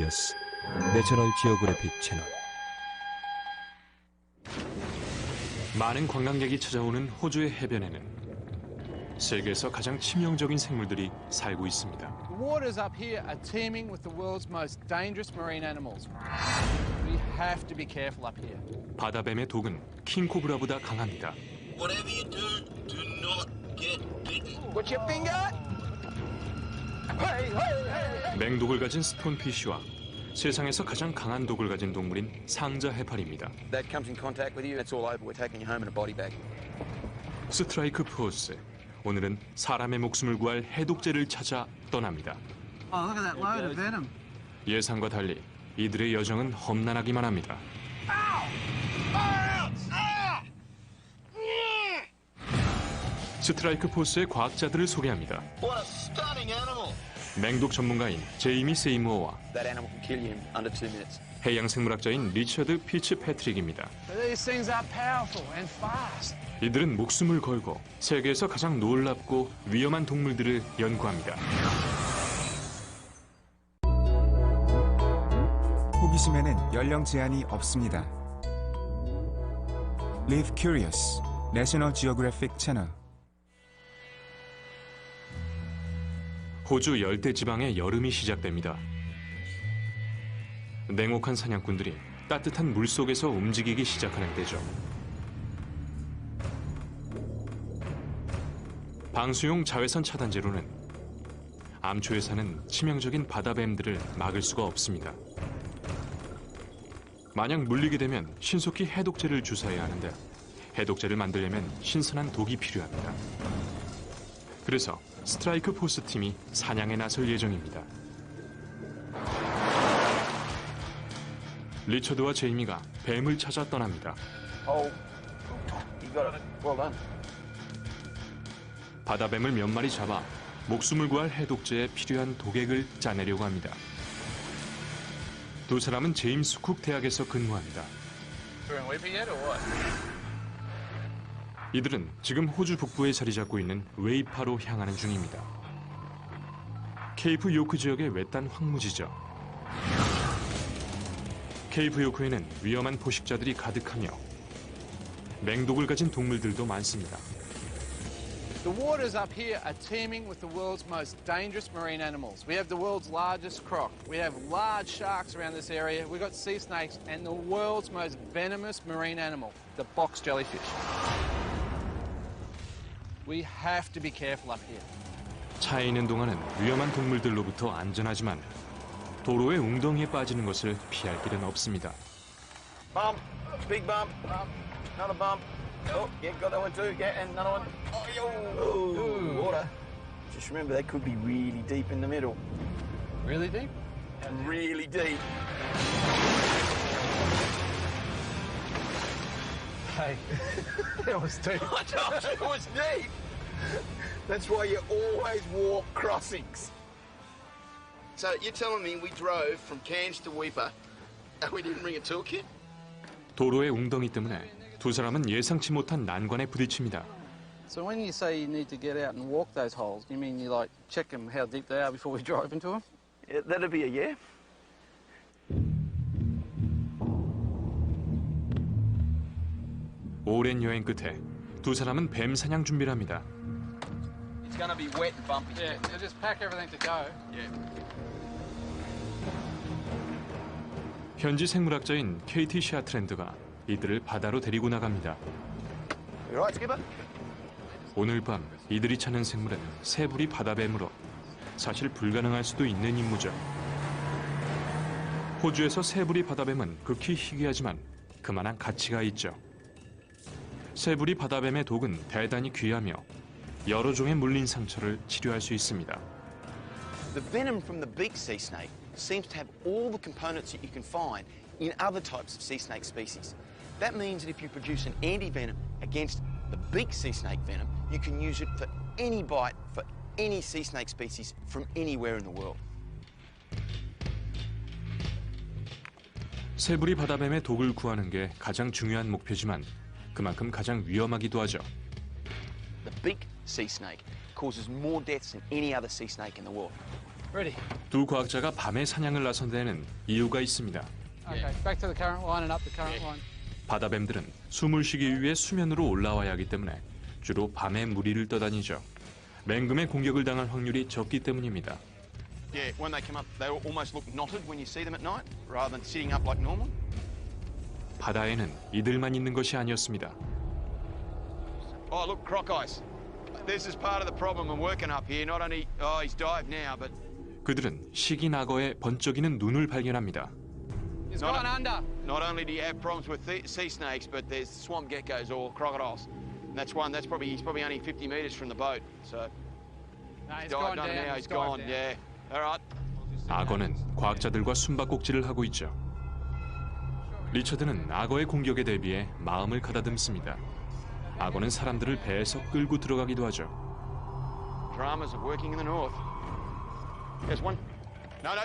큐리어스 내셔널 지오그래픽 채널. 많은 관광객이 찾아오는 호주의 해변에는 세계에서 가장 치명적인 생물들이 살고 있습니다. The waters up here are teeming with the world's most dangerous marine animals. We have to be careful up here. 바다뱀의 독은 킹코브라보다 강합니다. Whatever you do, do not get bitten. What's your finger? Hey, hey, hey! 맹독을 가진 스톤피쉬와 세상에서 가장 강한 독을 가진 동물인 상자 해파리입니다. That comes in contact with you, it's all over. We're taking you home in a body bag. 스트라이크 포스. 오늘은 사람의 목숨을 구할 해독제를 찾아 떠납니다. Oh, look at that load of venom. 예상과 달리 이들의 여정은 험난하기만 합니다. 스트라이크 포스의 과학자들을 소개합니다. What a stunning animal! 맹독 전문가인 제이미 세이무어와 That animal can kill you in under 2 minutes. 해양 생물학자인 리처드 피츠 패트릭입니다. These things are powerful and fast. 이들은 목숨을 걸고 세계에서 가장 놀랍고 위험한 동물들을 연구합니다. 호기심에는 연령 제한이 없습니다. Live Curious, 내셔널 지오그래픽 채널. 호주 열대 지방의 여름이 시작됩니다. 냉혹한 사냥꾼들이 따뜻한 물속에서 움직이기 시작하는 때죠. 방수용 자외선 차단제로는 암초에 사는 치명적인 바다뱀들을 막을 수가 없습니다. 만약 물리게 되면 신속히 해독제를 주사해야 하는데 해독제를 만들려면 신선한 독이 필요합니다. 그래서 스트라이크 포스 팀이 사냥에 나설 예정입니다. 리처드와 제이미가 뱀을 찾아 떠납니다. Oh, you got it. Well done. 바다뱀을 몇 마리 잡아 목숨을 구할 해독제에 필요한 독액을 짜내려고 합니다. 두 사람은 제임스 쿡 대학에서 근무합니다. Doing weeping yet or what? 이들은 지금 호주 북부에 자리 잡고 있는 웨이파로 향하는 중입니다. 케이프 요크 지역의 외딴 황무지죠. 케이프 요크에는 위험한 포식자들이 가득하며 맹독을 가진 동물들도 많습니다. The waters up here are teeming with the world's most dangerous marine animals. We have the world's largest croc. We have large sharks around this area. We've got sea snakes and the world's most venomous marine animal, the box jellyfish. We have to be careful up here. 차에 있는 동안은 위험한 동물들로부터 안전하지만 도로의 웅덩이에 빠지는 것을 피할 길은 없습니다. Bump, big bump, another bump. Oh, yeah, got that one too. Yeah, and another one. Oh, yo. Water. Just remember, they could be really deep in the middle. Really deep? Really deep. Hey, that was deep. I told you it was deep. That's why you always walk crossings. So you're telling me we drove from Cairns to Weipa and we didn't bring a toolkit? 도로의 웅덩이 때문에 두 사람은 예상치 못한 난관에 부딪힙니다. So when you say you need to get out and walk those holes, you mean you like check them how deep they are before we drive into them? Yeah, that'd be a yeah. 오랜 여행 끝에 두 사람은 뱀 사냥 준비를 합니다. It's gonna be wet and bumpy. Yeah, so just pack everything to go. Yeah. 현지 생물학자인 케이티 샤트랜드가 이들을 바다로 데리고 나갑니다. You right, Skipper? 오늘 밤 이들이 찾는 생물은 새부리 바다뱀으로 사실 불가능할 수도 있는 임무죠. 호주에서 새부리 바다뱀은 극히 희귀하지만 그만한 가치가 있죠. 새부리 바다뱀의 독은 대단히 귀하며 여러 종의 물린 상처를 치료할 수 있습니다. The venom from the beak sea snake seems to have all the components that you can find in other types of sea snake species. That means that if you produce an anti-venom against the beak sea snake venom, you can use it for any bite for any sea snake species from anywhere in the world. 새부리 바다뱀의 독을 구하는 게 가장 중요한 목표지만 그만큼 가장 위험하기도 하죠. The beak sea snake causes more deaths than any other sea snake in the world. Ready. 두 과학자가 밤에 사냥을 나선 데는 이유가 있습니다. Okay, back to the current line and up the current line. 바다뱀들은 숨을 쉬기 위해 수면으로 올라와야 하기 때문에 주로 밤에 무리를 떠다니죠. 맹금의 공격을 당할 확률이 적기 때문입니다. Yeah, when they come up, they almost look knotted when you see them at night, rather than sitting up like normal. 바다에는 이들만 있는 것이 아니었습니다. Oh, look, croc eyes. This is part of the problem I'm working up here. Not only, he's dived now, but 그들은 시긴 악어의 번쩍이는 눈을 발견합니다. He's No, no. gone under. not only do you have problems with sea snakes, but there's swamp geckos or crocodiles. And that's one. He's probably only 50 metres from the boat. So No, he's dived gone under down. now. He's gone. dived down. Yeah. All right. 악어는 과학자들과 숨바꼭질을 하고 있죠. 리처드는 악어의 공격에 대비해 마음을 가다듬습니다. 악어는 사람들을 배에서 끌고 들어가기도 하죠. Dramas of working in the north. There's one. No, no.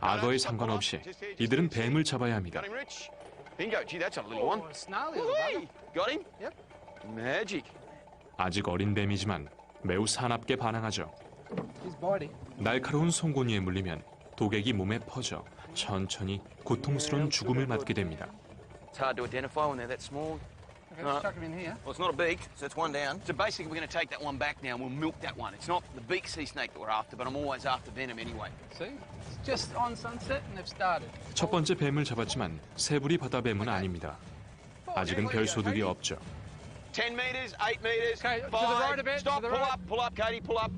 악어에 상관없이 이들은 뱀을 잡아야 합니다. Got him, Rich. Bingo. Gee, that's a little one. Oh, snarly little bugger. Whee! Got him. Yep. Magic. 아직 어린 뱀이지만 매우 사납게 반항하죠. He's biting. 날카로운 송곳니에 물리면 독액이 몸에 퍼져 천천히 고통스러운 죽음을 맞게 됩니다. It's hard to identify when they're that small. Okay, let's chuck him in here. Well, it's not a beak, so it's one down. So basically, we're going to take that one back now and we'll milk that one. It's not the beak sea snake that we're after, but I'm always after venom anyway. See? It's just on sunset and they've started. 첫 번째 뱀을 잡았지만 새부리 바다뱀은 아닙니다. 아직은 별 소득이 없죠. 10 metres, 8 metres, Okay, to the 5. right a bit, Stop, to the right. pull up, Katie, pull up.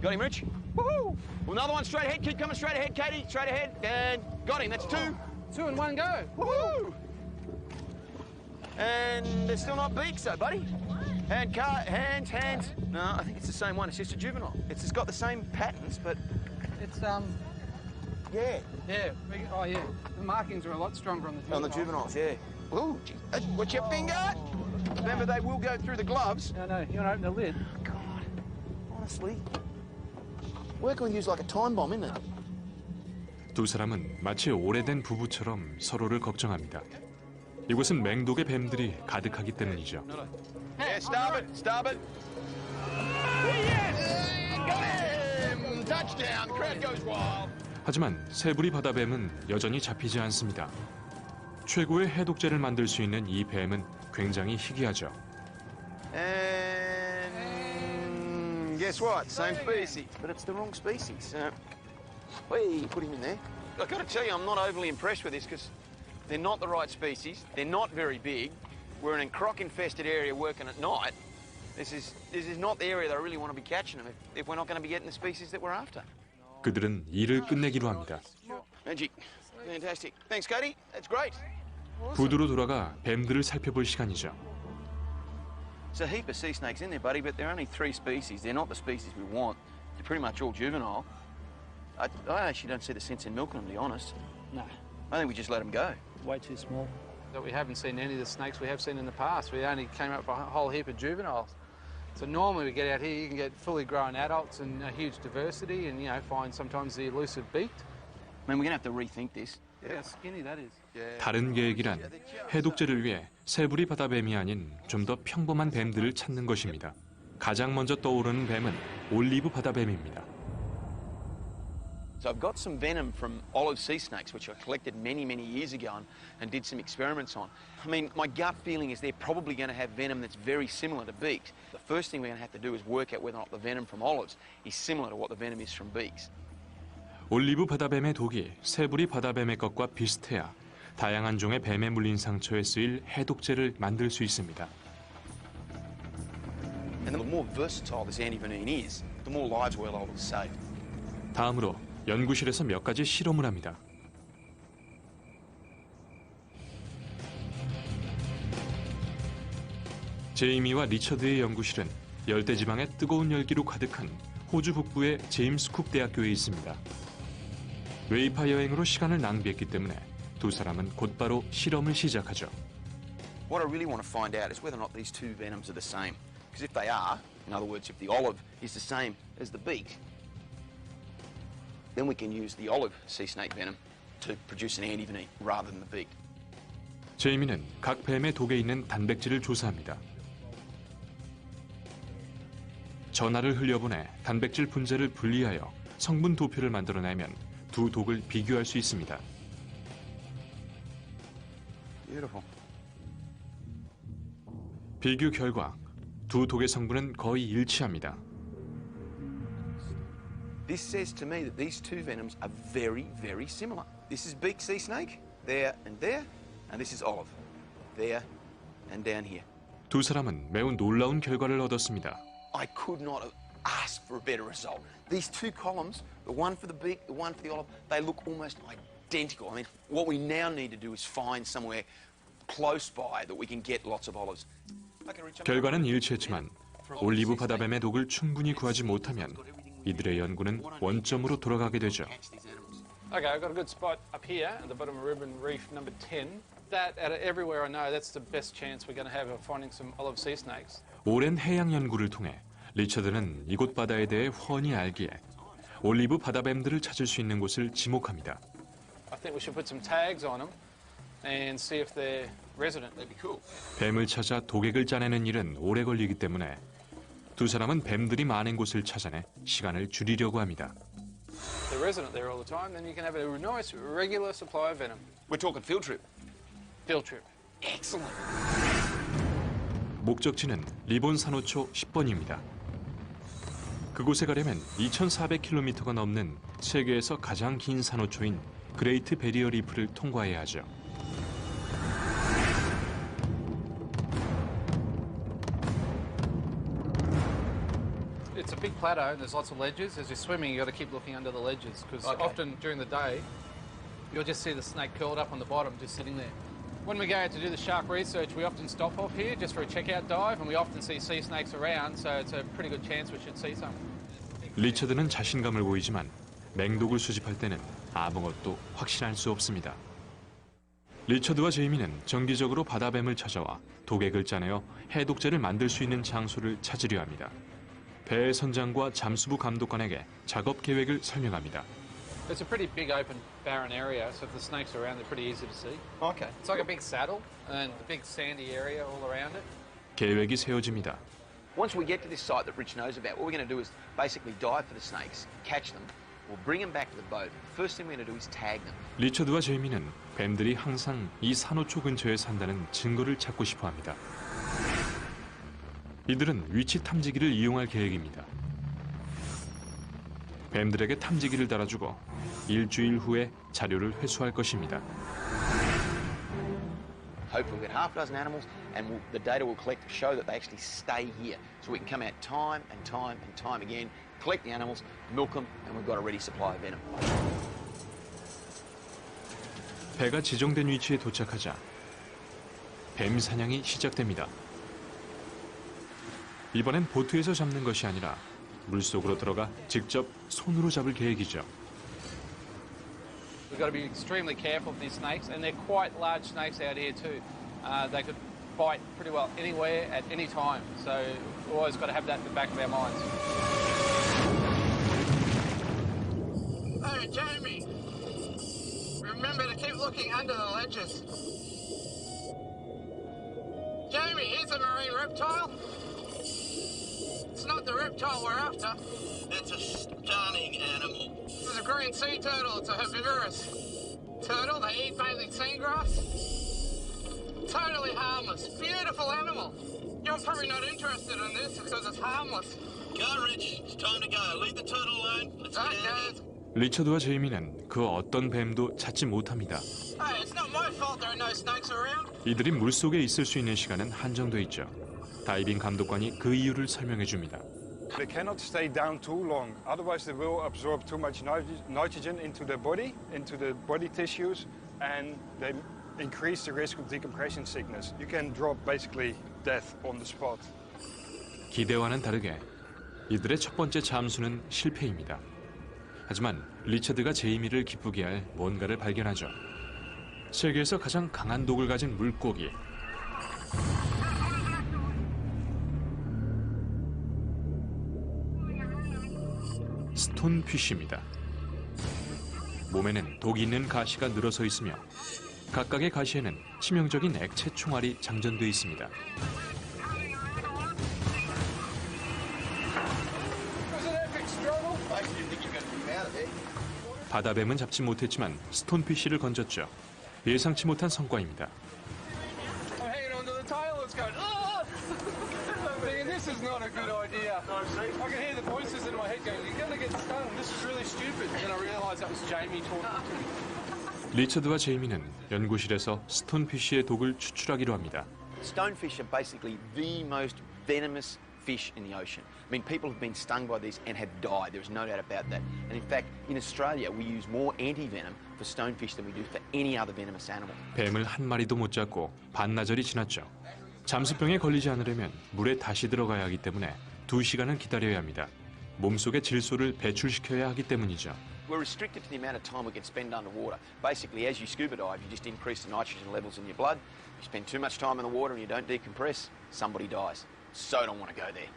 Got him, Rich. Woohoo! Well, another one straight ahead. Keep coming straight ahead, Katie. Straight ahead. And got him. That's 2. 2 in 1 go. Woohoo! And they're still not beaks, though, buddy. Hands. No, I think it's the same one. It's just a juvenile. It's got the same patterns, but It's yeah. yeah. Oh yeah. The markings are a lot stronger on the juvenile. On the juveniles, yeah. Ooh, gee, watch your finger. Remember, they will go through the gloves. No, you want to open the lid? God, honestly, working with you's like a time bomb, isn't it? 두 사람은 마치 오래된 부부처럼 서로를 걱정합니다. 이곳은 맹독의 뱀들이 가득하기 때문이죠. Yeah, starboard. Yes! Got him! Touchdown! Crowd goes wild. 하지만 새부리 바다뱀은 여전히 잡히지 않습니다. 최고의 해독제를 만들 수 있는 이 뱀은 굉장히 희귀하죠. And guess what? Same species, but it's the wrong species. Hey, put him in there. I've got to tell you, I'm not overly impressed with this because they're not the right species. They're not very big. We're in a croc-infested area working at night. This is not the area that I really want to be catching them if we're not going to be getting the species that we're after. 그들은 일을 끝내기로 합니다. Magic. Fantastic. Thanks, Katie. That's great. 부두로 돌아가 뱀들을 살펴볼 시간이죠. There's a heap of sea snakes in there, buddy, but they're only 3 species. They're not the species we want. They're pretty much all juvenile. I actually don't see the sense in milking them, to be honest. No. I think we just let them go. Way too small. That we haven't seen any of the snakes we have seen in the past. We only came up with a whole heap of juveniles. So normally we get out here, you can get fully grown adults and a huge diversity, and find sometimes the elusive beaked. I mean, we're going to have to rethink this. How skinny that is. 다른 계획이란 해독제를 위해 새부리 바다뱀이 아닌 좀 더 평범한 뱀들을 찾는 것입니다. 가장 먼저 떠오르는 뱀은 올리브 바다뱀입니다. So I've got some venom from olive sea snakes, which I collected many, many years ago and did some experiments on. I mean, my gut feeling is they're probably going to have venom that's very similar to beaks. The first thing we're going to have to do is work out whether or not the venom from olives is similar to what the venom is from beaks. 올리브 바다뱀의 독이 새부리 바다뱀의 것과 비슷해야 다양한 종의 뱀에 물린 상처에 쓰일 해독제를 만들 수 있습니다. And the more versatile this antivenin is, the more lives we're able to save. 다음으로 연구실에서 몇 가지 실험을 합니다. 제이미와 리처드의 연구실은 열대지방의 뜨거운 열기로 가득한 호주 북부의 제임스 쿡 대학교에 있습니다. 웨이파 여행으로 시간을 낭비했기 때문에 두 사람은 곧바로 실험을 시작하죠. What I really want to find out is whether or not these two venoms are the same. Because if they are, in other words, if the olive is the same as the beak, then we can use the olive sea snake venom to produce an antivenin rather than the beak. 제이미는 각 뱀의 독에 있는 단백질을 조사합니다. 전하를 흘려보내 단백질 분자를 분리하여 성분 도표를 만들어내면 두 독을 비교할 수 있습니다. Beautiful. 비교 결과 두 독의 성분은 거의 일치합니다. This says to me that these two venoms are very, very similar. This is beak sea snake, there, and this is olive, there and down here. 두 사람은 매우 놀라운 결과를 얻었습니다. I could not have asked for a better result. These two columns, the one for the beak, the one for the olive, they look almost identical. I mean, what we now need to do is find somewhere close by that we can get lots of olives. 결과는 일치했지만 올리브 바다뱀의 독을 충분히 구하지 못하면 이들의 연구는 원점으로 돌아가게 되죠. Okay, I've got a good spot up here at the bottom of Ribbon Reef number 10. That, out of everywhere I know, that's the best chance we're going to have of finding some olive sea snakes. 오랜 해양 연구를 통해 리처드는 이곳 바다에 대해 훤히 알기에 올리브 바다뱀들을 찾을 수 있는 곳을 지목합니다. I think we should put some tags on them and see if they're resident. That'd be cool. 뱀을 찾아 독액을 짜내는 일은 오래 걸리기 때문에 두 사람은 뱀들이 많은 곳을 찾아내 시간을 줄이려고 합니다. If they're resident there all the time, then you can have a nice regular supply of venom. We're talking field trip. Field trip. Excellent. 목적지는 리본 산호초 10번입니다. 그곳에 가려면 2,400km가 넘는 세계에서 가장 긴 산호초인 그레이트 베리어 리프를 통과해야 하죠. It's a big plateau and there's lots of ledges. As you're swimming, you've got to keep looking under the ledges because often during the day, you'll just see the snake curled up on the bottom, just sitting there. When we go out to do the shark research, we often stop off here just for a checkout dive, and we often see sea snakes around, so it's a pretty good chance we should see some. 리처드는 자신감을 보이지만 맹독을 수집할 때는 아무것도 확신할 수 없습니다. 리처드와 제이미는 정기적으로 바다뱀을 찾아와 독액을 짜내어 해독제를 만들 수 있는 장소를 찾으려 합니다. 배의 선장과 잠수부 감독관에게 작업 계획을 설명합니다. It's a pretty big open barren area, so if the snakes are around, they're pretty easy to see. Okay. It's like a big saddle and a big sandy area all around it. 계획이 세워집니다. Once we get to this site that Rich knows about, what we're going to do is basically dive for the snakes, catch them, we'll bring them back to the boat. First thing we're going to do is tag them. 리처드와 제이미는 뱀들이 항상 이 산호초 근처에 산다는 증거를 찾고 싶어 합니다. 이들은 위치 탐지기를 이용할 계획입니다. 뱀들에게 탐지기를 달아주고 일주일 후에 자료를 회수할 것입니다. Hopefully we'll get half a dozen animals and the data we'll collect to show that they actually stay here. So we can come out time and time and time again, collect the animals, milk them, and we've got a ready supply of venom. 배가 지정된 위치에 도착하자 뱀 사냥이 시작됩니다. 이번엔 보트에서 잡는 것이 아니라 물속으로 들어가 직접 손으로 잡을 계획이죠. We've got to be extremely careful of these snakes, and they're quite large snakes out here too. They could bite pretty well anywhere at any time, so we've always got to have that in the back of our minds. Hey, Jamie, remember to keep looking under the ledges. Jamie, here's a marine reptile. It's not the reptile we're after. That's a stunning animal. This is a green sea turtle. It's a herbivorous turtle. They eat mainly seagrass. Totally harmless. Beautiful animal. You're probably not interested in this because it's harmless. Go, Rich. It's time to go. Leave the turtle alone. Let's get out of here. Okay. 리처드와 제이미는 그 어떤 뱀도 찾지 못합니다. Hey, it's not my fault there are no snakes around. 이들이 물속에 있을 수 있는 시간은 한정돼 있죠. 다이빙 감독관이 그 이유를 설명해 줍니다. They cannot stay down too long, otherwise they will absorb too much nitrogen into their body, into the body tissues, and they increase the risk of decompression sickness. You can drop basically death on the spot. 기대와는 다르게 이들의 첫 번째 잠수는 실패입니다. 하지만 리처드가 제이미를 기쁘게 할 뭔가를 발견하죠. 세계에서 가장 강한 독을 가진 물고기. 스톤피쉬입니다. 몸에는 독이 있는 가시가 늘어서 있으며 각각의 가시에는 치명적인 액체 총알이 장전돼 있습니다. 바다뱀은 잡지 못했지만 스톤피쉬를 건졌죠. 예상치 못한 성과입니다. I'm hanging onto the tail, it's going, ah! I'm thinking, this is not a good idea. I can hear the voices in my head going, you're going to get stung, this is really stupid. Then I realised that was Jamie talking. 리처드와 제이미는 연구실에서 스톤피쉬의 독을 추출하기로 합니다. Stonefish are basically the most venomous fish in the ocean. I mean, people have been stung by these and have died. There is no doubt about that. And in fact, in Australia, we use more anti-venom for stonefish than we do for any other venomous animal. 뱀을 한 마리도 못 잡고 반나절이 지났죠. 잠수병에 걸리지 않으려면 물에 다시 들어가야 하기 때문에 2시간을 기다려야 합니다. 몸속의 질소를 배출시켜야 하기 때문이죠. We're restricted to the amount of time we can spend underwater. Basically, as you scuba dive, you just increase the nitrogen levels in your blood. You spend too much time in the water and you don't decompress, somebody dies. So don't want to go there.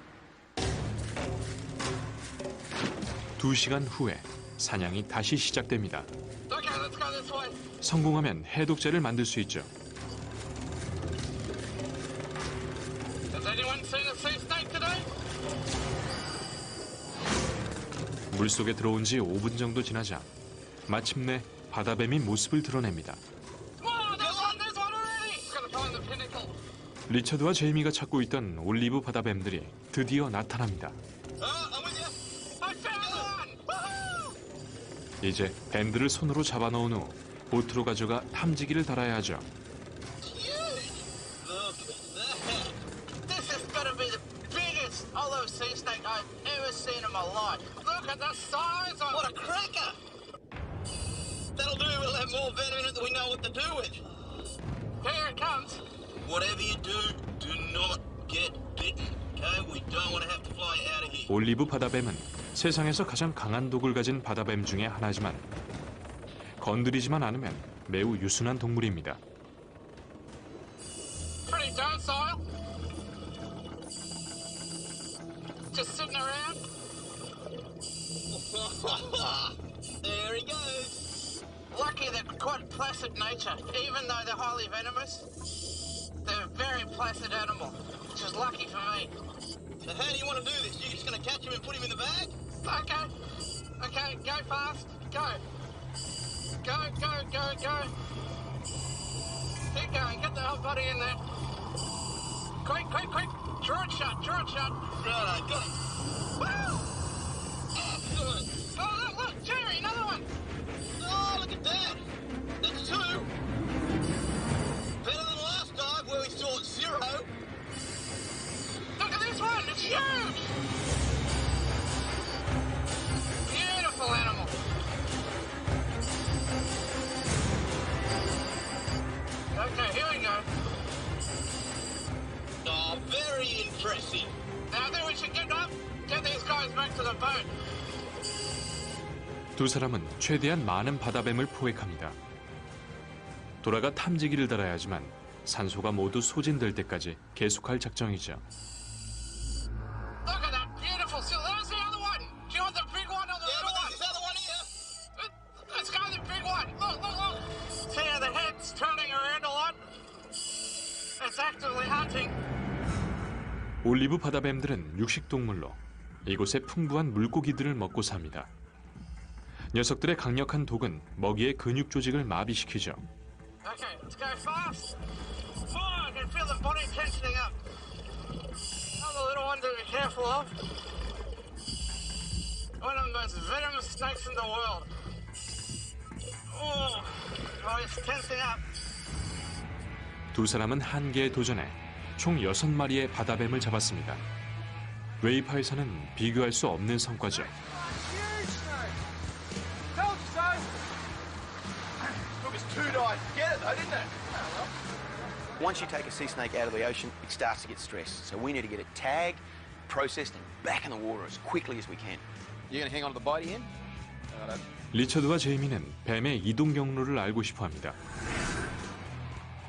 2시간 후에 사냥이 다시 시작됩니다. Okay, let's go this way. 성공하면 해독제를 만들 수 있죠. Has anyone seen a sea snake today? 물속에 들어온 지 5분 정도 지나자 마침내 바다뱀이 모습을 드러냅니다. Whoa, there's one already! Gotta find the pinnacle. 리처드와 제이미가 찾고 있던 올리브 바다뱀들이 드디어 나타납니다. I'm with you. I found one! Woohoo! 이제 뱀들을 손으로 잡아놓은 후 보트로 가져가 탐지기를 달아야 하죠. Huge! Look at that. This has got to be the biggest olive sea snake I've ever seen in my life. Look at the size of it. What a cracker! That'll do. We'll have more venom in it than we know what to do with. Here it comes. Whatever you do, do not get bitten. Okay? We don't want to have to fly out of here. 올리브 바다뱀은 세상에서 가장 강한 독을 가진 바다뱀 중에 하나지만 건드리지만 않으면 매우 유순한 동물입니다. Pretty docile. Just sitting around. There he goes. Lucky they're quite placid nature. Even though they're highly venomous, they're a very placid animal, which is lucky for me. So how do you want to do this? You're just going to catch him and put him in the bag? Okay. Okay, go fast. Go. Go, go, go, go. Keep going. Get the whole body in there. Quick, quick, quick. Draw it shut, draw it shut. Right, I got it. Woo! Excellent. Oh, look, Jerry, another one. Oh, look at that. That's two. Better than last dive where we saw zero. Look at this one, it's huge. Beautiful animal. Okay, here we go. Oh, very impressive. Now I think we should get up, get these guys back to the boat. 두 사람은 최대한 많은 바다뱀을 포획합니다. 돌아가 탐지기를 달아야 하지만 산소가 모두 소진될 때까지 계속할 작정이죠. Look at that beautiful seal. There's the other one. Do you want the big one or the little one? There's the other one here. Let's go with the big one. Look, look, look. See how the head's turning around a lot? It's actively hunting. 올리브 바다뱀들은 육식동물로 이곳의 풍부한 물고기들을 먹고 삽니다. 녀석들의 강력한 독은 먹이의 근육 조직을 마비시키죠. Okay, let's go fast. Oh, I can feel the body tensioning up. Another little one to be careful of. One of the most venomous snakes in the world. Oh, it's tensing up. 두 사람은 한계에 도전해 총 6마리의 바다뱀을 잡았습니다. 웨이파에서는 비교할 수 없는 성과죠. Huge snake. Told you so. Took us 2 dives to get it though, didn't it? Once you take a sea snake out of the ocean, it starts to get stressed. So we need to get it tagged, processed, and back in the water as quickly as we can. You gonna hang on to the bite again? 리처드와 제이미는 뱀의 이동 경로를 알고 싶어합니다.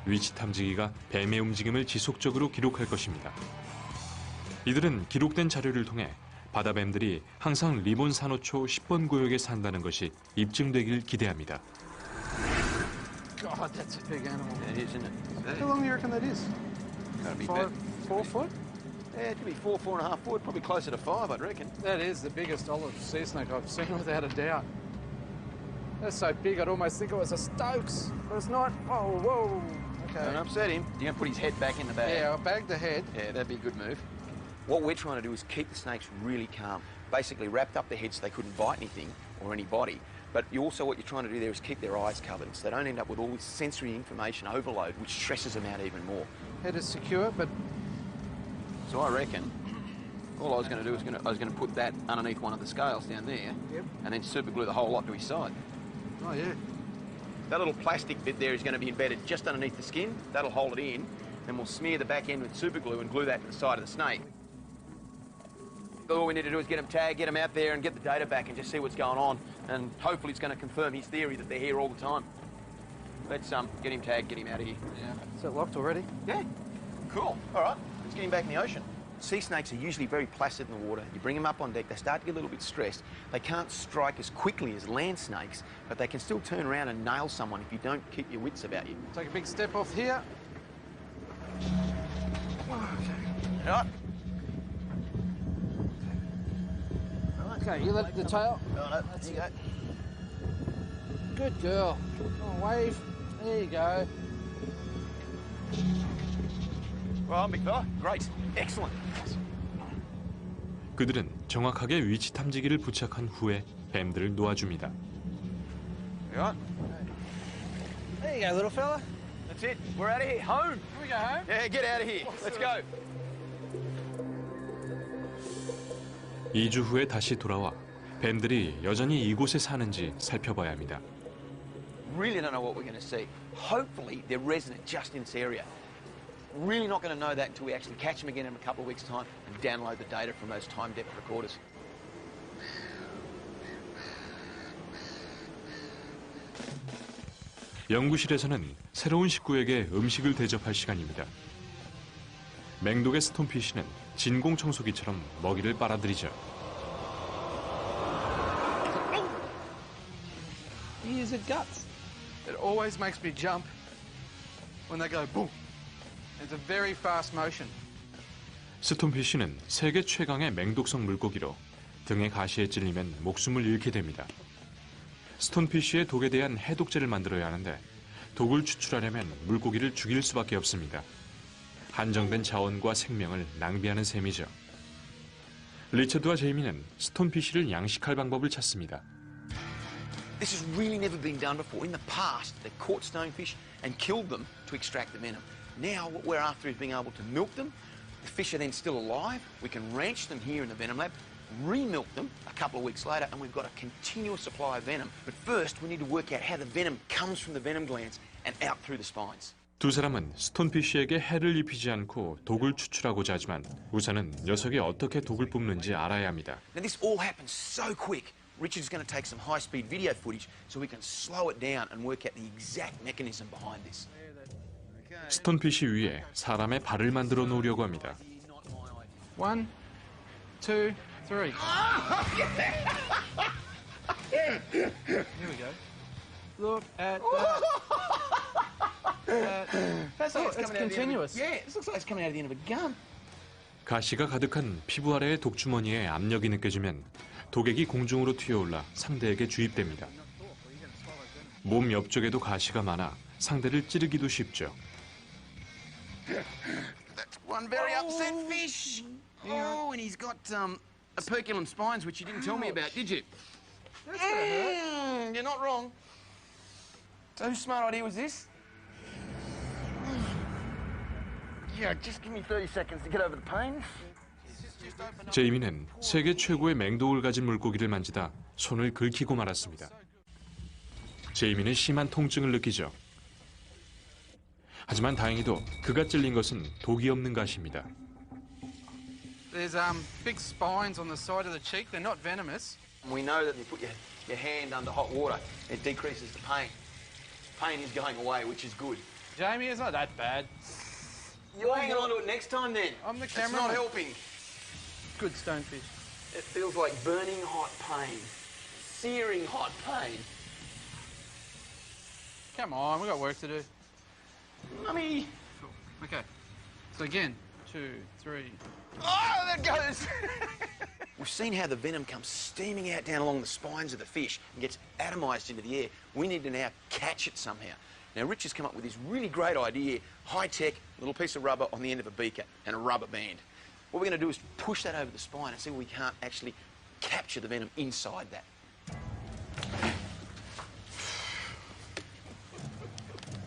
위치 탐지기가 뱀의 움직임을 지속적으로 기록할 것입니다. 이들은 기록된 자료를 통해 바다뱀들이 항상 리본 산호초 10번 구역에 산다는 것이 입증되길 기대합니다. God, that's a big animal. It is, isn't it? How long do you reckon that is? Gotta be 4 big. foot? Yeah, it could be 4, 4.5 foot, probably closer to 5, I'd reckon. That is the biggest olive sea snake I've seen without a doubt. That's so big, I'd almost think it was a Stokes, but it's not. Oh, whoa. Okay. Don't upset him. You're going to put his head back in the bag. Yeah, I'll bag the head. Yeah, that'd be a good move. What we're trying to do is keep the snakes really calm. Basically wrapped up their heads so they couldn't bite anything or anybody. But what you're trying to do there is keep their eyes covered so they don't end up with all this sensory information overload, which stresses them out even more. Head is secure, but So I reckon all I was going to do is I was going to put that underneath one of the scales down there, and then super glue the whole lot to his side. oh yeah. That little plastic bit there is going to be embedded just underneath the skin. That'll hold it in. Then we'll smear the back end with super glue and glue that to the side of the snake. All we need to do is get them tagged, get them out there and get the data back and just see what's going on. And hopefully it's going to confirm his theory that they're here all the time. Let's get him tagged, get him out of here. Yeah. Is it locked already? Yeah. Cool. All right. Let's get him back in the ocean. Sea snakes are usually very placid in the water. You bring them up on deck, they start to get a little bit stressed. They can't strike as quickly as land snakes, but they can still turn around and nail someone if you don't keep your wits about you. Take a big step off here. All right. Okay, you let the tail. Right, there you go. Good girl. Oh, wave. There you go. Well, big fella. Great. Excellent. 그들은 정확하게 위치 탐지기를 부착한 후에 뱀들을 놓아줍니다. You all right? There you go, little fella. That's it. We're out of here. Home. Can we go home? Yeah, get out of here. Let's go. 2주 후에 다시 돌아와 뱀들이 여전히 이곳에 사는지 살펴봐야 합니다. Really don't know what we're going to see. Hopefully they're resident just in this area. Really not going to know that until we actually catch them again in a couple of weeks' time and download the data from those time depth recorders. 연구실에서는 새로운 식구에게 음식을 대접할 시간입니다. 맹독의 스톤피쉬는 진공 청소기처럼 먹이를 빨아들이죠. Here's the guts. It always makes me jump when they go boom. It's a very fast motion. 스톤피쉬는 세계 최강의 맹독성 물고기로 등의 가시에 찔리면 목숨을 잃게 됩니다. 스톤피쉬의 독에 대한 해독제를 만들어야 하는데 독을 추출하려면 물고기를 죽일 수밖에 없습니다. 한정된 자원과 생명을 낭비하는 셈이죠. 리처드와 제이미는 스톤피쉬를 양식할 방법을 찾습니다. This has really never been done before. In the past, they caught stonefish and killed them to extract the venom. Now what we're after is being able to milk them. The fish are then still alive. We can ranch them here in the venom lab, remilk them a couple of weeks later, and we've got a continuous supply of venom. But first, we need to work out how the venom comes from the venom glands and out through the spines. 두 사람은 스톤피쉬에게 해를 입히지 않고 독을 추출하고자 하지만 우선은 녀석이 어떻게 독을 뿜는지 알아야 합니다. Now this all happens so quick. Richard's going to take some high-speed video footage so we can slow it down and work out the exact mechanism behind this. 스톤피쉬 위에 사람의 발을 만들어 놓으려고 합니다. 1, 2, 3. Here we go. Look at that. That's like it's continuous. Yeah, it looks like it's coming out of the end of a gun. 가시가 가득한 피부 아래의 독주머니에 압력이 느껴지면 독액이 공중으로 튀어올라 상대에게 주입됩니다. 몸 옆쪽에도 가시가 많아 상대를 찌르기도 쉽죠. That's one very upset fish. Oh, and he's got operculum spines, which you didn't tell me about, did you? That's gonna hurt. You're not wrong. So whose smart idea was this? Yeah, just give me 30 seconds to get over the pain. 제이미는 세계 최고의 맹독을 가진 물고기를 만지다 손을 긁히고 말았습니다. 제이미는 심한 통증을 느끼죠. 하지만 다행히도 그가 찔린 것은 독이 없는 가시입니다. There's big spines on the side of the cheek. They're not venomous. We know that if you put your hand under hot water, it decreases the pain. Pain is going away, which is good. Jamie, it's not that bad. You're hanging on to it next time then. I'm the It's cameraman. not helping. Good stonefish. It feels like burning hot pain. Searing hot pain. Come on, we've got work to do. Mummy! Okay. So again, 2, 3. Oh, that goes! We've seen how the venom comes steaming out down along the spines of the fish and gets atomised into the air. We need to now catch it somehow. Now, Rich has come up with this really great idea, high-tech, little piece of rubber on the end of a beaker and a rubber band. What we're going to do is push that over the spine and see if we can't actually capture the venom inside that.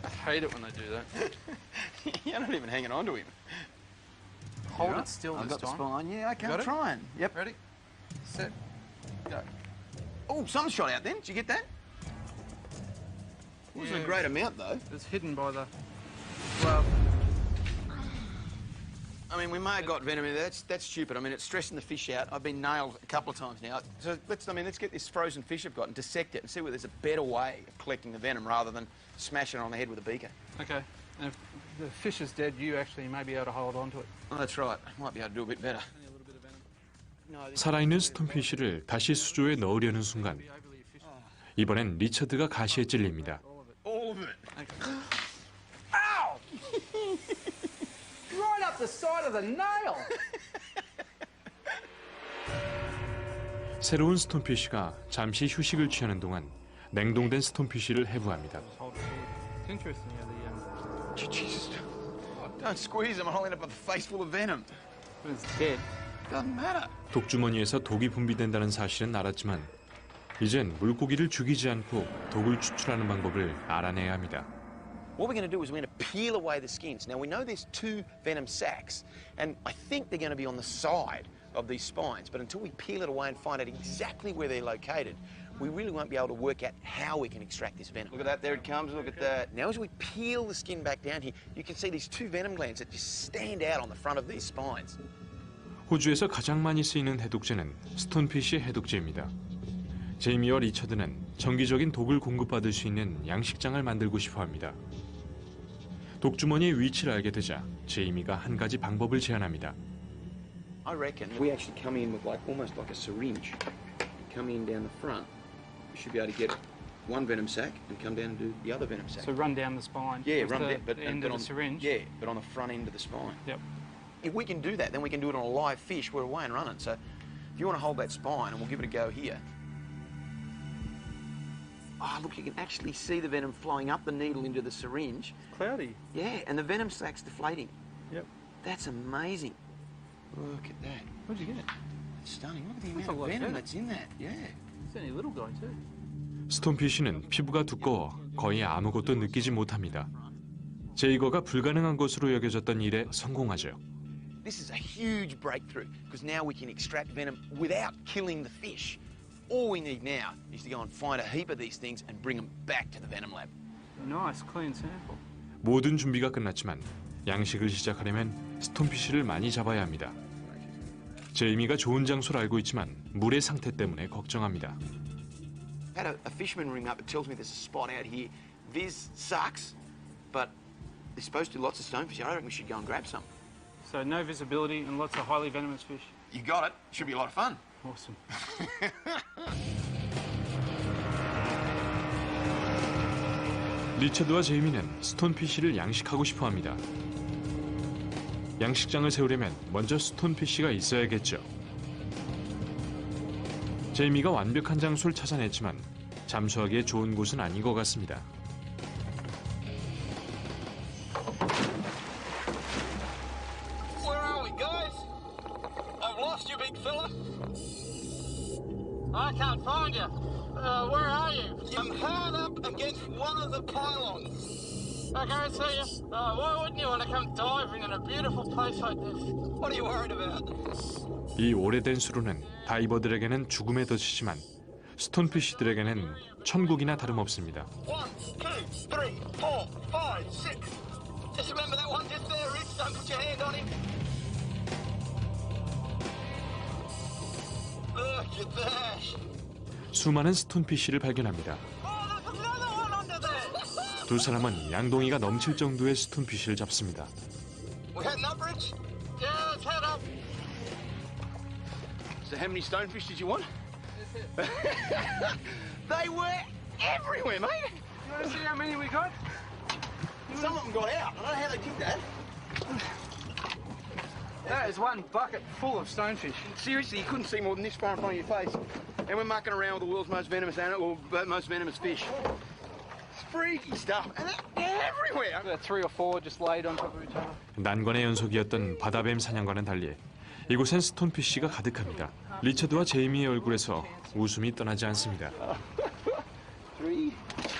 I hate it when they do that. You're not even hanging on to him. Hold it still I've this got the time. spine. Yeah, okay, Got I'm it? trying. Yep. Ready? Set. Go. Oh, some shot out then. Did you get that? Wasn't a great amount, though. It's hidden by the glove. I mean, we may have got venom in there. That's stupid. I mean, it's stressing the fish out. I've been nailed a couple of times now. So let's get this frozen fish I've got and dissect it and see whether there's a better way of collecting the venom rather than smashing it on the head with a beaker. Okay. And if the fish is dead, you actually may be able to hold on to it. Oh, that's right. Might be able to do a bit better. Only a little bit of venom. 살아있는 스톤피쉬를 다시 수조에 넣으려는 순간 이번엔 리처드가 가시에 찔립니다. All of it. Ow! Right up the side of the nail! 새로운 스톤피쉬가 잠시 휴식을 취하는 동안 냉동된 스톤피쉬를 해부합니다. It's interesting how Jesus. Don't squeeze him. I'll end up with a face full of venom. but it's dead. Doesn't matter. 독주머니에서 독이 분비된다는 사실은 알았지만 이젠 물고기를 죽이지 않고 독을 추출하는 방법을 알아내야 합니다. What we're going to do is we're going to peel away the skins. Now, we know there's 2 venom sacs, and I think they're going to be on the side of these spines, but until we peel it away and find out exactly where they're located, we really won't be able to work out how we can extract this venom. Look at that, there it comes, look at that. Now, as we peel the skin back down here, you can see these 2 venom glands that just stand out on the front of these spines. 호주에서 가장 많이 쓰이는 해독제는 스톤피쉬 해독제입니다. 제이미와 리처드는 정기적인 독을 공급받을 수 있는 양식장을 만들고 싶어 합니다. 독주머니의 위치를 알게 되자 제이미가 한 가지 방법을 제안합니다. I reckon we actually come in with almost like a syringe. Come in down the front. We should be able to get one venom sac and come down and do the other venom sac. So run down the spine. Yeah, with run the down, but end but of on the syringe. Yeah, but on the front end of the spine. Yep. If we can do that, then we can do it on a live fish. We're away and running. So if you want to hold that spine, and we'll give it a go here. Oh, look, you can actually see the venom flowing up the needle into the syringe. Cloudy. Yeah, and the venom sac's deflating. Yep. That's amazing. Look at that. Where'd you get it? It's stunning. Look at the That's amount a of lot of venom venom. that's in that. Yeah. It's only a little guy too. 스톤피쉬는 피부가 두꺼워 거의 아무것도 느끼지 못합니다. 제이거가 불가능한 것으로 여겨졌던 일에 성공하죠. This is a huge breakthrough because now we can extract venom without killing the fish. All we need now is to go and find a heap of these things and bring them back to the venom lab. Nice, clean sample. 모든 준비가 끝났지만 양식을 시작하려면 스톤피쉬를 많이 잡아야 합니다. 제이미가 좋은 장소를 알고 있지만 물의 상태 때문에 걱정합니다. I had a fisherman ring up. It tells me there's a spot out here. This sucks, but they're supposed to do lots of stonefish. I reckon we should go and grab some. So no visibility and lots of highly venomous fish. You got it. Should be a lot of fun. Awesome. 리처드와 제이미는 스톤피쉬를 양식하고 싶어합니다. 양식장을 세우려면 먼저 스톤피쉬가 있어야겠죠. 제이미가 완벽한 장소를 찾아냈지만 잠수하기에 좋은 곳은 아닌 것 같습니다. Where are we, guys? I've lost you, big fella. I can't find you. Where are you? I'm hard up against one of the pylons. I can't see you. Why wouldn't you want to come diving in a beautiful place like this? What are you worried about? 이 오래된 수로는 다이버들에게는 죽음의 덫이지만 스톤피쉬들에게는 천국이나 다름없습니다. 1, 2, 3, 4, 5, 6. Just remember that one just there, Rich. Don't put your hand on him. Look at that. 수많은 스톤피쉬를 발견합니다. Oh, there's another one under there. 두 사람은 양동이가 넘칠 정도의 스톤피쉬를 잡습니다. We heading up, Rich? Yeah, let's head up. So how many stonefish did you want? They were everywhere, mate. You want to see how many we got? Some of them got out. I don't know how they did that. That is one bucket full of stonefish. Seriously, you couldn't see more than this far in front of your face. And we're mucking around with the world's most venomous animal, or most venomous fish. It's freaky stuff, and they're everywhere. About 3 or 4 just laid on top of each other. 난관의 연속이었던 바다뱀 사냥과는 달리 이곳엔 스톤피쉬가 가득합니다. 리처드와 제이미의 얼굴에서 웃음이 떠나지 않습니다. 3.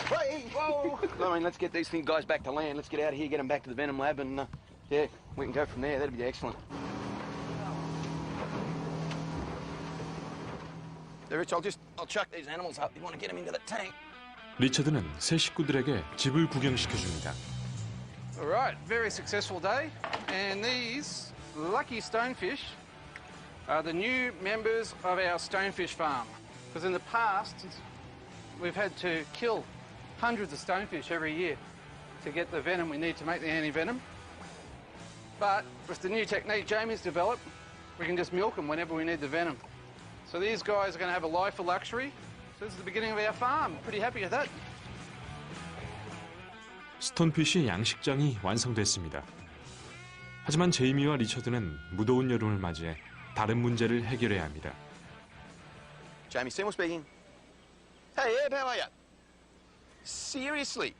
Hey, whoa! I mean, let's get these guys back to land. Let's get out of here, get them back to the venom lab, and yeah, we can go from there. That'd be excellent. There, Rich, I'll chuck these animals up. You want to get them into the tank? 리처드는 새 식구들에게 집을 구경시켜줍니다. All right, very successful day. And these lucky stonefish are the new members of our stonefish farm. Because in the past, we've had to kill hundreds of stonefish every year to get the venom we need to make the anti-venom. But with the new technique Jamie's developed, we can just milk them whenever we need the venom. So these guys are going to have a life of luxury. So this is the beginning of our farm. Pretty happy with that. 스톤피쉬 양식장이 완성됐습니다. 하지만 제이미와 리처드는 무더운 여름을 맞이해 다른 문제를 해결해야 합니다. Jamie Seymour speaking. Hey, Eb, how are you? Seriously?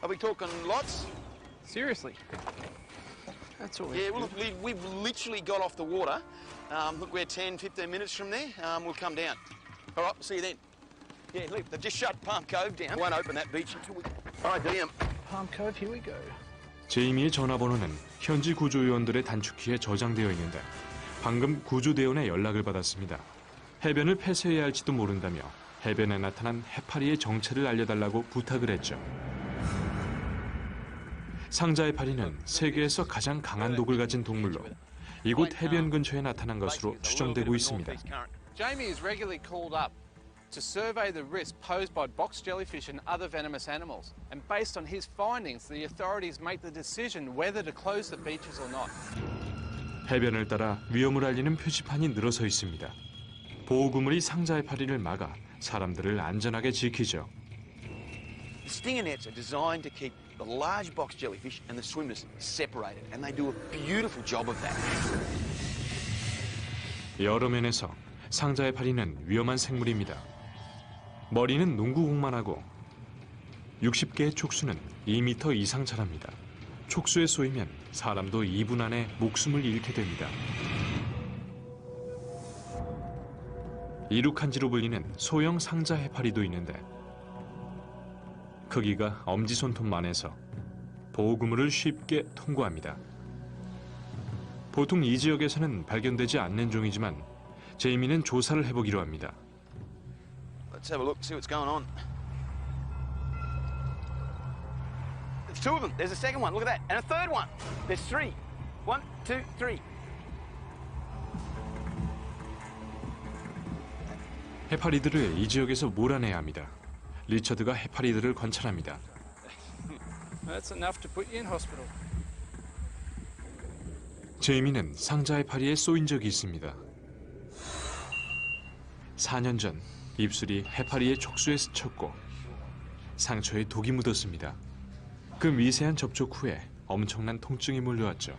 Are we talking lots? Seriously. That's all. Yeah, well, look, we've literally got off the water. Look, we're 10, 15 minutes from there. We'll come down. All right, we'll see you then. Yeah, look, they've just shut Palm Cove down. Won't open that beach until we... All right, damn. Palm Cove, here we go. 제이미의 전화번호는 현지 구조요원들의 단축키에 저장되어 있는데 방금 구조대원의 연락을 받았습니다. 해변을 폐쇄해야 할지도 모른다며 해변에 나타난 해파리의 정체를 알려달라고 부탁을 했죠. 상자 해파리는 세계에서 가장 강한 독을 가진 동물로 이곳 해변 근처에 나타난 것으로 추정되고 있습니다. Jamie is regularly called up to survey the risk posed by box jellyfish and other venomous animals. And based on his findings, the authorities make the decision whether to close the beaches or not. 해변을 따라 위험을 알리는 표지판이 늘어서 있습니다. 보호구물이 상자 해파리를 막아 사람들을 안전하게 지키죠. The stinger nets are designed to keep the large box jellyfish and the swimmers separated, and they do a beautiful job of that. 여러 면에서 상자 해파리는 위험한 생물입니다. 머리는 농구공만 하고 60개의 촉수는 2m 이상 자랍니다. 촉수에 쏘이면 사람도 2분 안에 목숨을 잃게 됩니다. 이룩한지로 불리는 소형 상자 해파리도 있는데 크기가 엄지손톱만 해서 보호구물을 쉽게 통과합니다. 보통 이 지역에서는 발견되지 않는 종이지만 제이미는 조사를 해보기로 합니다. Let's have a look, see what's going on. There's 2 of them. There's a second one. Look at that. And a third one. There's 3. 1, 2, 3. 해파리들을 이 지역에서 몰아내야 합니다. 리처드가 해파리들을 관찰합니다. That's enough to put you in hospital. 제이미는 상자 해파리에 쏘인 적이 있습니다. 4년 전 입술이 해파리의 촉수에 스쳤고 상처에 독이 묻었습니다. 그 미세한 접촉 후에 엄청난 통증이 몰려왔죠.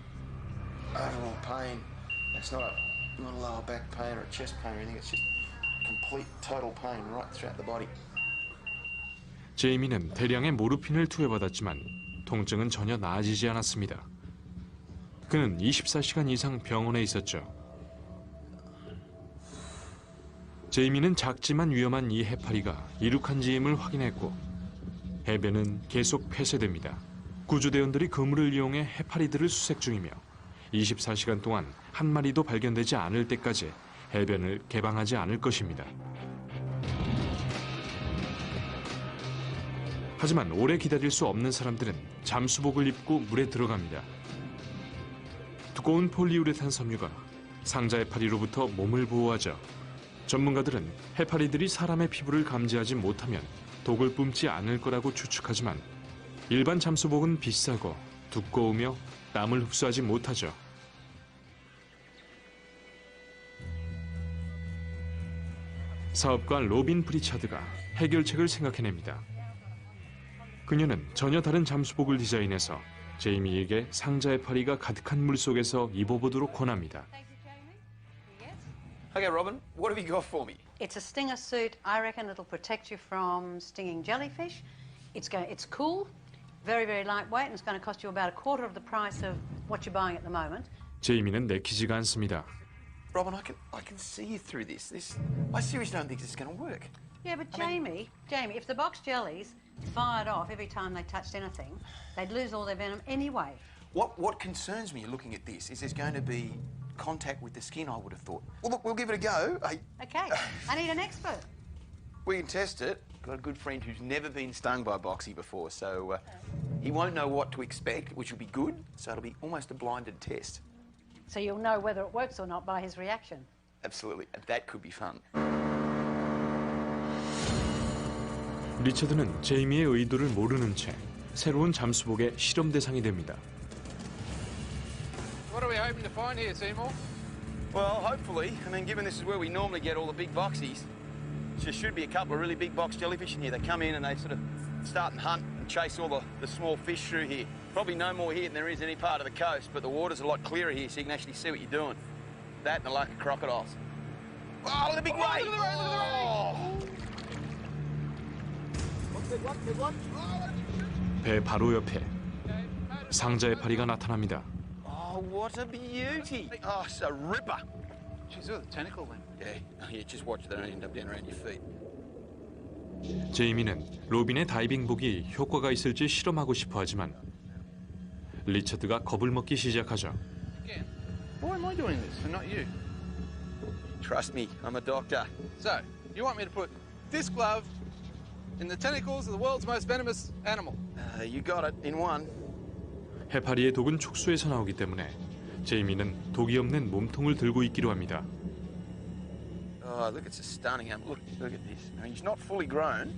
Overall pain. It's not a lower back pain or a chest pain or anything. It's just complete total pain right throughout the body. 제이미는 대량의 모르핀을 투여받았지만 통증은 전혀 나아지지 않았습니다. 그는 24시간 이상 병원에 있었죠. 제이미는 작지만 위험한 이 해파리가 이룩한지임을 확인했고 해변은 계속 폐쇄됩니다. 구조대원들이 그물을 이용해 해파리들을 수색 중이며 24시간 동안 한 마리도 발견되지 않을 때까지 해변을 개방하지 않을 것입니다. 하지만 오래 기다릴 수 없는 사람들은 잠수복을 입고 물에 들어갑니다. 두꺼운 폴리우레탄 섬유가 상자 해파리로부터 몸을 보호하죠. 전문가들은 해파리들이 사람의 피부를 감지하지 못하면 독을 뿜지 않을 거라고 추측하지만 일반 잠수복은 비싸고 두꺼우며 땀을 흡수하지 못하죠. 사업가 로빈 프리차드가 해결책을 생각해냅니다. 그녀는 전혀 다른 잠수복을 디자인해서 제이미에게 상자의 파리가 가득한 물속에서 입어보도록 권합니다. Okay, Robin, what have you got for me? It's a stinger suit. I reckon it'll protect you from stinging jellyfish. It's cool, very, very lightweight, and it's going to cost you about a quarter of the price of what you're buying at the moment. 제이미는 내키지가 않습니다. Robin, I can see you through this. I seriously don't think this is going to work. Yeah, but Jamie, if the box jellies fired off every time they touched anything, they'd lose all their venom anyway. What concerns me looking at this is there's going to be contact with the skin, I would have thought. Well, look, we'll give it a go. Okay, I need an expert. We can test it. Got a good friend who's never been stung by Boxy before, so he won't know what to expect, which will be good. So it'll be almost a blinded test. So you'll know whether it works or not by his reaction. Absolutely. That could be fun. 리처드는 제이미의 의도를 모르는 채 새로운 잠수복의 실험 대상이 됩니다. What are we hoping to find here, Seymour? Well, hopefully. I mean, given this is where we normally get all the big boxies, there should be a couple of really big box jellyfish in here. They come in and they sort of start and hunt and chase all the small fish through here. Probably no more here than there is any part of the coast, but the water's a lot clearer here, so you can actually see what you're doing. That and the lack of crocodiles. Oh, look at the big ray! 배 바로 옆에 상자의 파리가 나타납니다. Oh, what a beauty! Oh, it's a ripper. She's with a tentacle then. Yeah, just watch they don't end up down around your feet. 제이미는 로빈의 다이빙복이 효과가 있을지 실험하고 싶어 하지만 리처드가 겁을 먹기 시작하죠. Again, why am I doing this and not you? Trust me, I'm a doctor. So, you want me to put this glove in the tentacles of the world's most venomous animal? You got it in one. 해파리의 독은 촉수에서 나오기 때문에 제이미는 독이 없는 몸통을 들고 있기로 합니다. Oh, look, it's a stunning animal. Look at this. Now, he's not fully grown,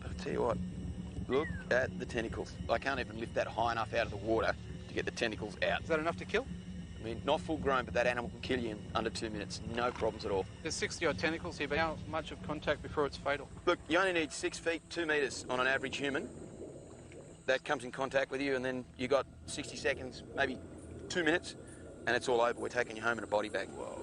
but I'll tell you what, look at the tentacles. I can't even lift that high enough out of the water to get the tentacles out. Is that enough to kill? I mean, not full grown, but that animal can kill you in under 2 minutes. No problems at all. There's 60-odd tentacles here, but how much of contact before it's fatal? Look, you only need 6 feet, 2 metres on an average human. That comes in contact with you, and then you got 60 seconds, maybe 2 minutes, and it's all over. We're taking you home in a body bag. Whoa.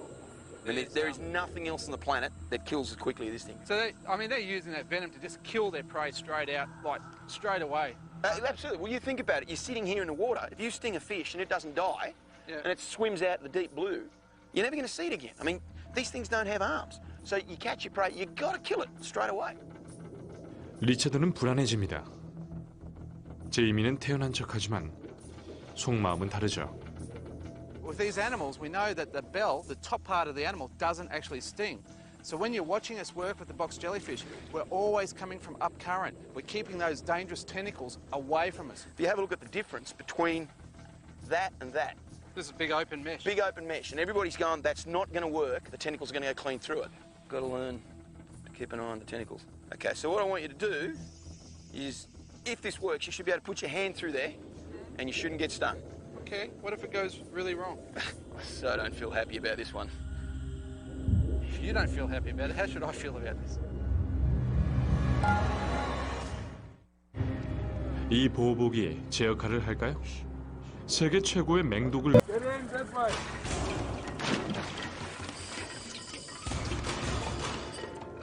And there is nothing else on the planet that kills as quickly as this thing. So, they're using that venom to just kill their prey straight out, like, straight away. Absolutely. Well, you think about it. You're sitting here in the water. If you sting a fish and it doesn't die, Yeah. and it swims out in the deep blue, you're never going to see it again. I mean, these things don't have arms. So you catch your prey, you've got to kill it straight away. 리처드는 불안해집니다. 제이미는 태어난 척하지만 속마음은 다르죠. With these animals, we know that the bell, the top part of the animal, doesn't actually sting. So when you're watching us work with the box jellyfish, we're always coming from up current. We're keeping those dangerous tentacles away from us. If you have a look at the difference between that and that, This is a big open mesh. big open mesh, and everybody's going, that's not going to work. The tentacles are going to go clean through it. Got to learn to keep an eye on the tentacles. Okay, so what I want you to do is, if this works, you should be able to put your hand through there, and you shouldn't get stung. Okay, what if it goes really wrong? So I don't feel happy about this one. If you don't feel happy about it, how should I feel about this? 이 보호복이 제 역할을 할까요? 세계 최고의 맹독을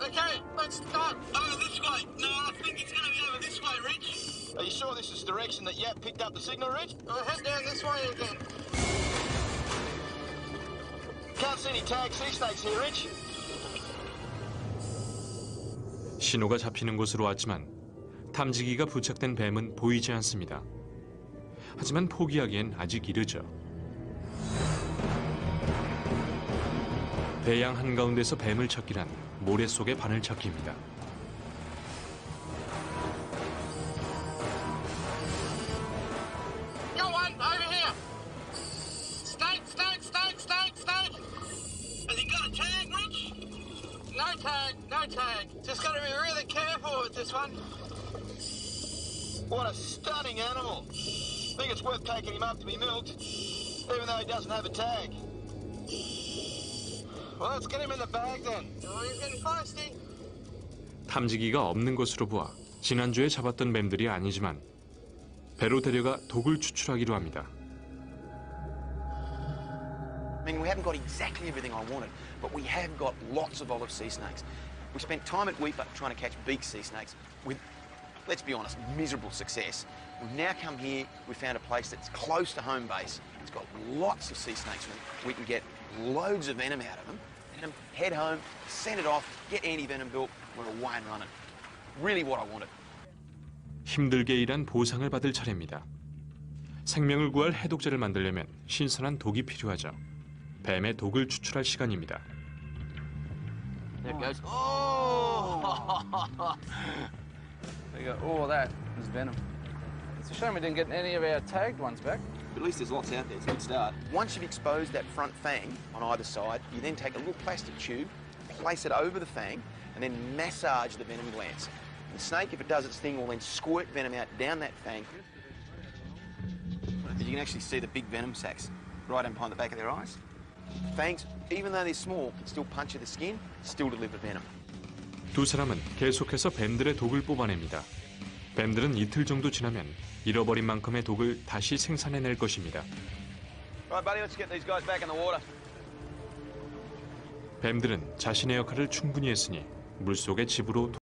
Okay, let's start. Over this way. No, I think it's going to be over this way, Rich. Are you sure this is the direction that Yap picked up the signal, Rich? We'll head down this way again. Can't see any tag sea snakes here, Rich. 신호가 잡히는 곳으로 왔지만 탐지기가 부착된 뱀은 보이지 않습니다. 하지만 포기하기엔 아직 이르죠. 배양 한가운데서 뱀을 찾기란 모래 속의 바늘 찾기입니다. Go on, over here. Snake, snake, snake, snake, snake. Has he got a tag, Rich? No tag, no tag. Just got to be really careful with this one. What a stunning animal. I think it's worth taking him up to be milked, even though he doesn't have a tag. Well, let's get him in the bag then. Oh, he's getting feisty. 탐지기가 없는 것으로 보아 지난주에 잡았던 뱀들이 아니지만 배로 데려가 독을 추출하기로 합니다. I mean, we haven't got exactly everything I wanted, but we have got lots of olive sea snakes. We spent time at Weipa trying to catch big sea snakes with, let's be honest, miserable success. We've now come here, we found a place that's close to home base. It's got lots of sea snakes. We can get loads of venom out of them, and head home, send it off, get anti-venom built, we're away and running. Really what I wanted. 힘들게 일한 보상을 받을 차례입니다. 생명을 구할 해독제를 만들려면 신선한 독이 필요하죠. 뱀의 독을 추출할 시간입니다. There it goes. Oh! There you go. Oh, that is venom. It's a shame we didn't get any of our tagged ones back. At least there's lots out there, it's a good start. Once you've exposed that front fang on either side, you then take a little plastic tube, place it over the fang, and then massage the venom glands. The snake, if it does its thing, will then squirt venom out down that fang. You can actually see the big venom sacs right in behind the back of their eyes. Fangs, even though they're small, can still puncture the skin, still deliver venom. 두 사람은 계속해서 뱀들의 독을 뽑아냅니다. 뱀들은 이틀 정도 지나면 잃어버린 만큼의 독을 다시 생산해낼 것입니다. Right, buddy, let's get these guys back in the water. 뱀들은 자신의 역할을 충분히 했으니 물속의 집으로